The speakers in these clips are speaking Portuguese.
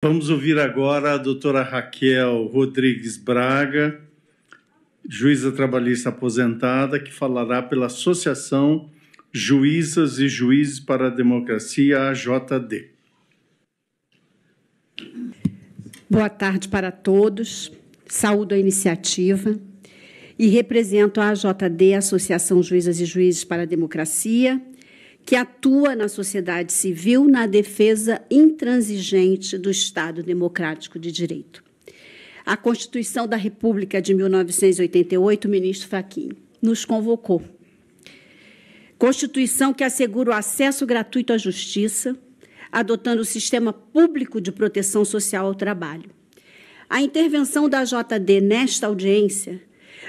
Vamos ouvir agora a doutora Raquel Rodrigues Braga, juíza trabalhista aposentada, que falará pela Associação Juízas e Juízes para a Democracia, AJD. Boa tarde para todos. Saúdo a iniciativa e represento a AJD, Associação Juízas e Juízes para a Democracia, que atua na sociedade civil na defesa intransigente do Estado Democrático de Direito. A Constituição da República de 1988, ministro Fachin, nos convocou. Constituição que assegura o acesso gratuito à justiça, adotando o sistema público de proteção social ao trabalho. A intervenção da AJD nesta audiência,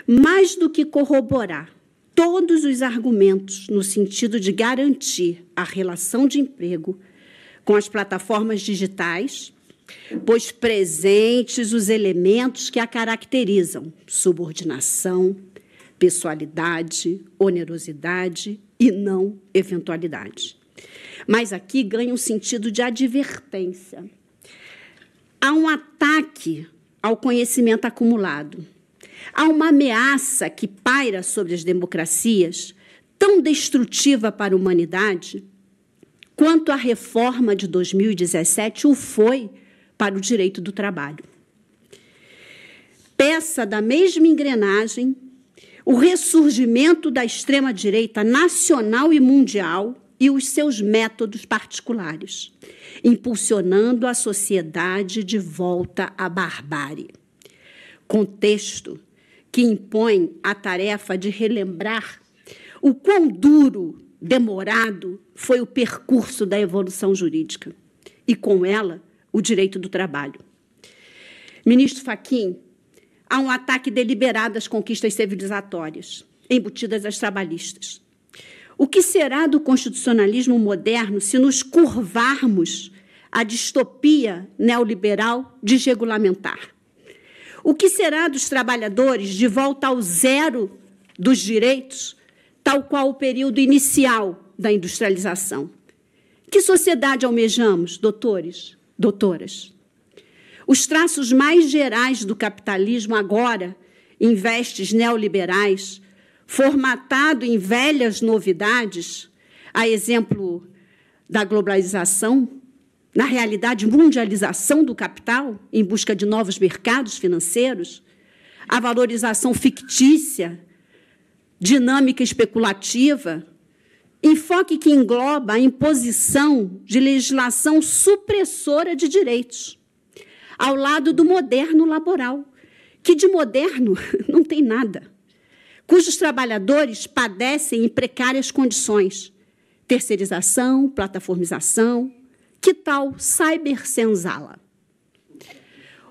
mais do que corroborar todos os argumentos no sentido de garantir a relação de emprego com as plataformas digitais, pois presentes os elementos que a caracterizam: subordinação, pessoalidade, onerosidade e não eventualidade. Mas aqui ganha um sentido de advertência. Há um ataque ao conhecimento acumulado. Há uma ameaça que paira sobre as democracias, tão destrutiva para a humanidade, quanto a reforma de 2017 o foi para o direito do trabalho. Peça da mesma engrenagem, o ressurgimento da extrema-direita nacional e mundial e os seus métodos particulares, impulsionando a sociedade de volta à barbárie. Contexto que impõe a tarefa de relembrar o quão duro, demorado foi o percurso da evolução jurídica e, com ela, o direito do trabalho. Ministro Fachin, há um ataque deliberado às conquistas civilizatórias, embutidas às trabalhistas. O que será do constitucionalismo moderno se nos curvarmos à distopia neoliberal desregulamentar? O que será dos trabalhadores de volta ao zero dos direitos, tal qual o período inicial da industrialização? Que sociedade almejamos, doutores, doutoras? Os traços mais gerais do capitalismo agora, em vestes neoliberais, formatado em velhas novidades, a exemplo da globalização, na realidade, mundialização do capital, em busca de novos mercados financeiros, a valorização fictícia, dinâmica especulativa, enfoque que engloba a imposição de legislação supressora de direitos, ao lado do moderno laboral, que de moderno não tem nada, cujos trabalhadores padecem em precárias condições, terceirização, plataformização. Que tal cybersenzala?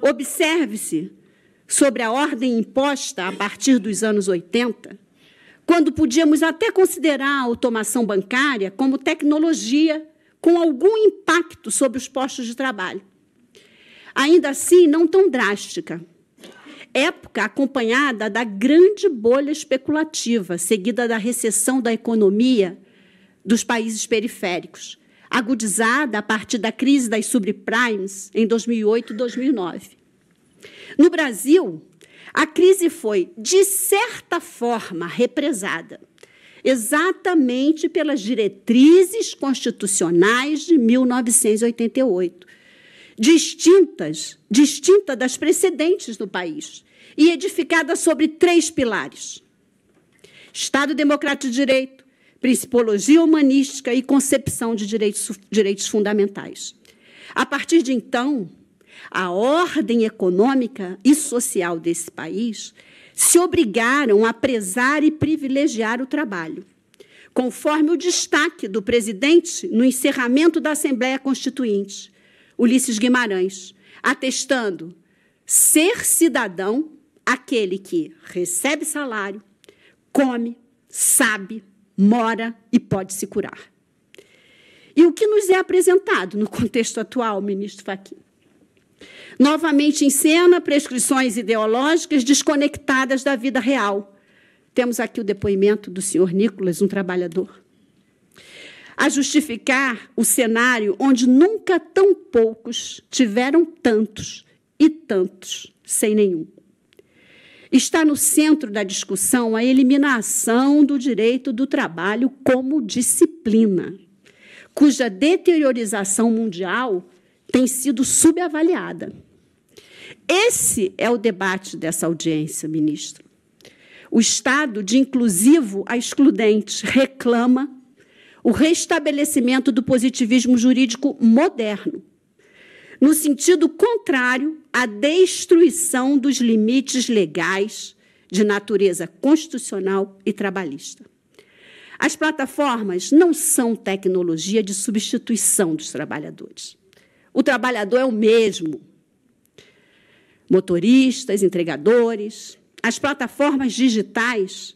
Observe-se sobre a ordem imposta a partir dos anos 80, quando podíamos até considerar a automação bancária como tecnologia com algum impacto sobre os postos de trabalho. Ainda assim, não tão drástica. Época acompanhada da grande bolha especulativa, seguida da recessão da economia dos países periféricos, agudizada a partir da crise das subprimes em 2008 e 2009. No Brasil, a crise foi, de certa forma, represada, exatamente pelas diretrizes constitucionais de 1988, distinta das precedentes no país, e edificada sobre 3 pilares: Estado Democrático de Direito, principologia humanística e concepção de direitos fundamentais. A partir de então, a ordem econômica e social desse país se obrigaram a prezar e privilegiar o trabalho, conforme o destaque do presidente no encerramento da Assembleia Constituinte, Ulisses Guimarães, atestando ser cidadão aquele que recebe salário, come, sabe, mora e pode se curar. E o que nos é apresentado no contexto atual, ministro Fachin? Novamente em cena, prescrições ideológicas desconectadas da vida real. Temos aqui o depoimento do senhor Nicolas, um trabalhador. a justificar o cenário onde nunca tão poucos tiveram tantos e tantos sem nenhum. Está no centro da discussão a eliminação do direito do trabalho como disciplina, cuja deteriorização mundial tem sido subavaliada. Esse é o debate dessa audiência, ministro. O Estado, de inclusivo a excludente, reclama o restabelecimento do positivismo jurídico moderno, no sentido contrário à destruição dos limites legais de natureza constitucional e trabalhista. As plataformas não são tecnologia de substituição dos trabalhadores. O trabalhador é o mesmo. Motoristas, entregadores, as plataformas digitais,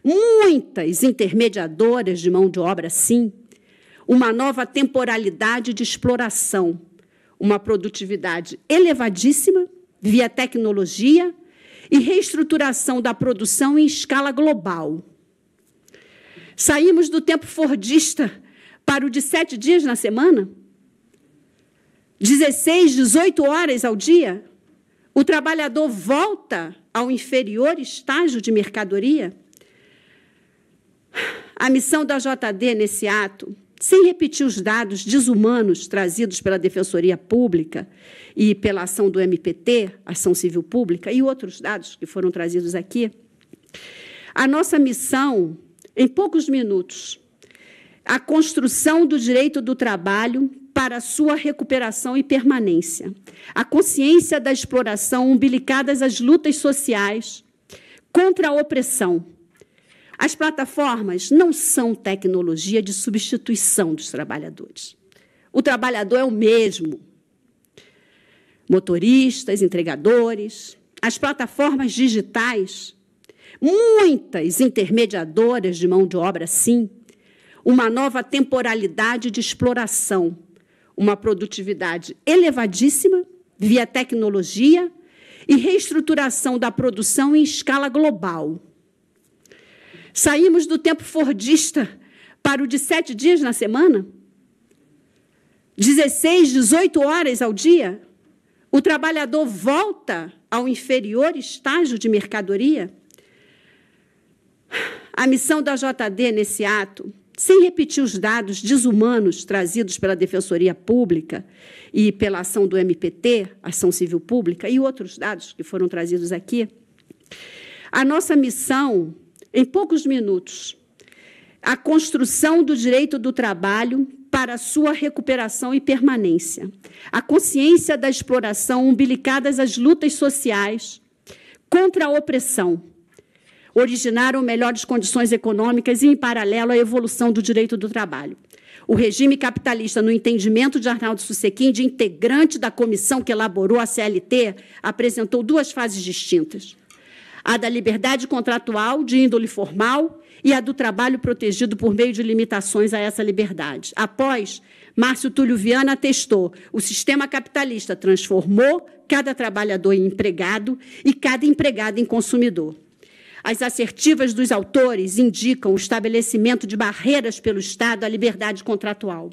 muitas intermediadoras de mão de obra, sim, uma nova temporalidade de exploração, uma produtividade elevadíssima via tecnologia e reestruturação da produção em escala global. Saímos do tempo fordista para o de 7 dias na semana? 16, 18 horas ao dia? O trabalhador volta ao inferior estágio de mercadoria? A missão da JD nesse ato, sem repetir os dados desumanos trazidos pela Defensoria Pública e pela ação do MPT, Ação Civil Pública, e outros dados que foram trazidos aqui, a nossa missão, em poucos minutos, a construção do direito do trabalho para a sua recuperação e permanência, a consciência da exploração umbilicadas às lutas sociais contra a opressão. As plataformas não são tecnologia de substituição dos trabalhadores. O trabalhador é o mesmo. Motoristas, entregadores, as plataformas digitais, muitas intermediadoras de mão de obra, sim, uma nova temporalidade de exploração, uma produtividade elevadíssima via tecnologia e reestruturação da produção em escala global. Saímos do tempo fordista para o de 7 dias na semana? 16, 18 horas ao dia? O trabalhador volta ao inferior estágio de mercadoria? A missão da JD nesse ato, sem repetir os dados desumanos trazidos pela Defensoria Pública e pela ação do MPT, Ação Civil Pública, e outros dados que foram trazidos aqui, a nossa missão, em poucos minutos, a construção do direito do trabalho para a sua recuperação e permanência, a consciência da exploração umbilicadas às lutas sociais contra a opressão, originaram melhores condições econômicas e, em paralelo, a evolução do direito do trabalho. O regime capitalista, no entendimento de Arnaldo Susequinde, integrante da comissão que elaborou a CLT, apresentou 2 fases distintas: a da liberdade contratual de índole formal e a do trabalho protegido por meio de limitações a essa liberdade. Após, Márcio Túlio Viana atestou: o sistema capitalista transformou cada trabalhador em empregado e cada empregado em consumidor. As assertivas dos autores indicam o estabelecimento de barreiras pelo Estado à liberdade contratual,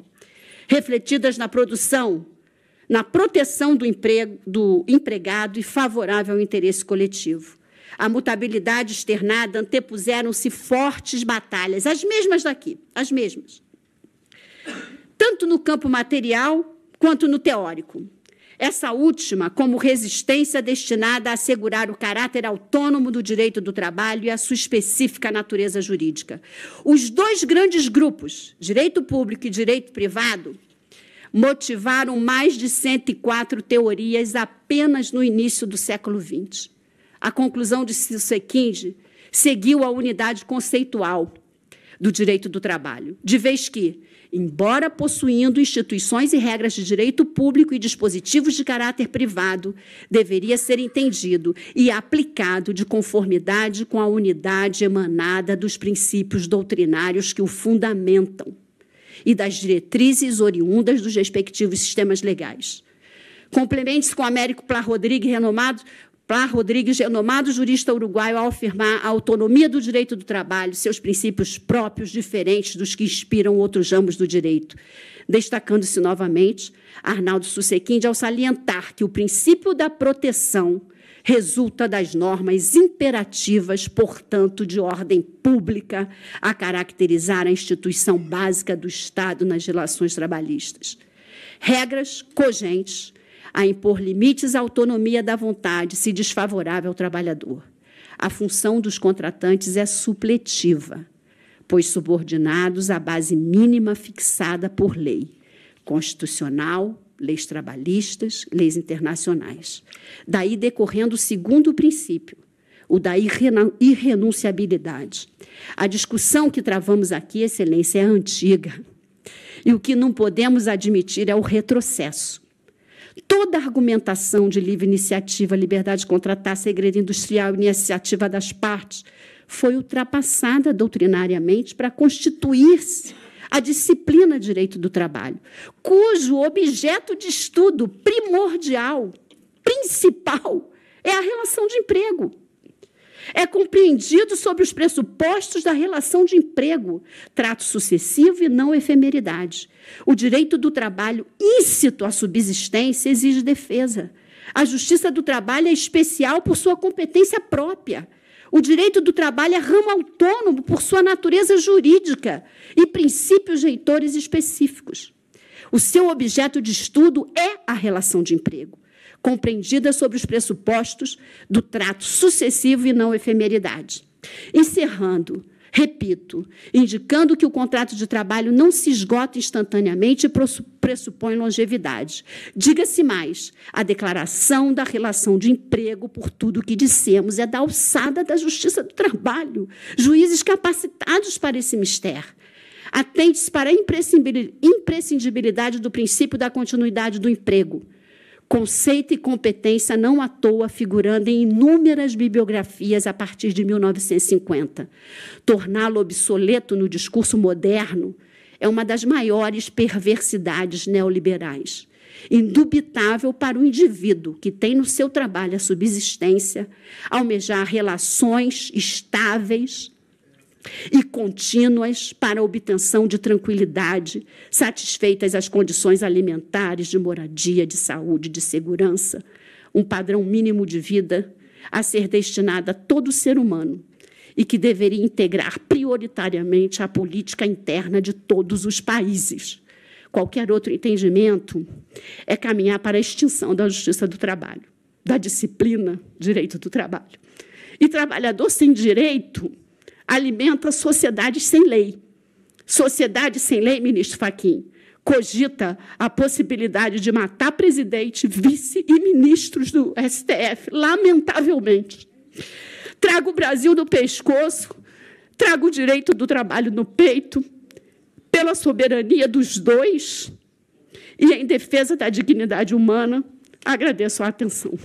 refletidas na produção, na proteção do empregado e favorável ao interesse coletivo. A mutabilidade externada antepuseram-se fortes batalhas, as mesmas daqui, as mesmas, tanto no campo material quanto no teórico. Essa última como resistência destinada a assegurar o caráter autônomo do direito do trabalho e a sua específica natureza jurídica. Os 2 grandes grupos, direito público e direito privado, motivaram mais de 104 teorias apenas no início do século XX. A conclusão de Susequinde seguiu a unidade conceitual do direito do trabalho, de vez que, embora possuindo instituições e regras de direito público e dispositivos de caráter privado, deveria ser entendido e aplicado de conformidade com a unidade emanada dos princípios doutrinários que o fundamentam e das diretrizes oriundas dos respectivos sistemas legais. Complemente-se com Américo Pla Rodrigues, renomado Plar Rodrigues, renomado jurista uruguaio, ao afirmar a autonomia do direito do trabalho, seus princípios próprios diferentes dos que inspiram outros ramos do direito. Destacando-se novamente, Arnaldo Susequinde, ao salientar que o princípio da proteção resulta das normas imperativas, portanto, de ordem pública, a caracterizar a instituição básica do Estado nas relações trabalhistas. Regras cogentes a impor limites à autonomia da vontade, se desfavorável ao trabalhador. A função dos contratantes é supletiva, pois subordinados à base mínima fixada por lei constitucional, leis trabalhistas, leis internacionais. Daí decorrendo o segundo princípio, o da irrenunciabilidade. A discussão que travamos aqui, Excelência, é antiga, e o que não podemos admitir é o retrocesso. Toda a argumentação de livre iniciativa, liberdade de contratar, segredo industrial, iniciativa das partes, foi ultrapassada doutrinariamente para constituir-se a disciplina de direito do trabalho, cujo objeto de estudo primordial, principal, é a relação de emprego. É compreendido sobre os pressupostos da relação de emprego, trato sucessivo e não efemeridade. O direito do trabalho íncito à subsistência exige defesa. A justiça do trabalho é especial por sua competência própria. O direito do trabalho é ramo autônomo por sua natureza jurídica e princípios reitores específicos. O seu objeto de estudo é a relação de emprego, compreendida sobre os pressupostos do trato sucessivo e não efemeridade. Encerrando, repito, indicando que o contrato de trabalho não se esgota instantaneamente e pressupõe longevidade. Diga-se mais, a declaração da relação de emprego, por tudo o que dissemos, é da alçada da justiça do trabalho, juízes capacitados para esse mistério. Atente-se para a imprescindibilidade do princípio da continuidade do emprego, conceito e competência não à toa figurando em inúmeras bibliografias a partir de 1950. Torná-lo obsoleto no discurso moderno é uma das maiores perversidades neoliberais. Indubitável para o indivíduo que tem no seu trabalho a subsistência, almejar relações estáveis e contínuas para a obtenção de tranquilidade, satisfeitas as condições alimentares, de moradia, de saúde, de segurança, um padrão mínimo de vida a ser destinado a todo ser humano e que deveria integrar prioritariamente a política interna de todos os países. Qualquer outro entendimento é caminhar para a extinção da justiça do trabalho, da disciplina direito do trabalho. E trabalhador sem direito alimenta sociedades sem lei. Sociedade sem lei, ministro Fachin, cogita a possibilidade de matar presidente, vice e ministros do STF, lamentavelmente. Traga o Brasil no pescoço, traga o direito do trabalho no peito, pela soberania dos dois e em defesa da dignidade humana. Agradeço a atenção.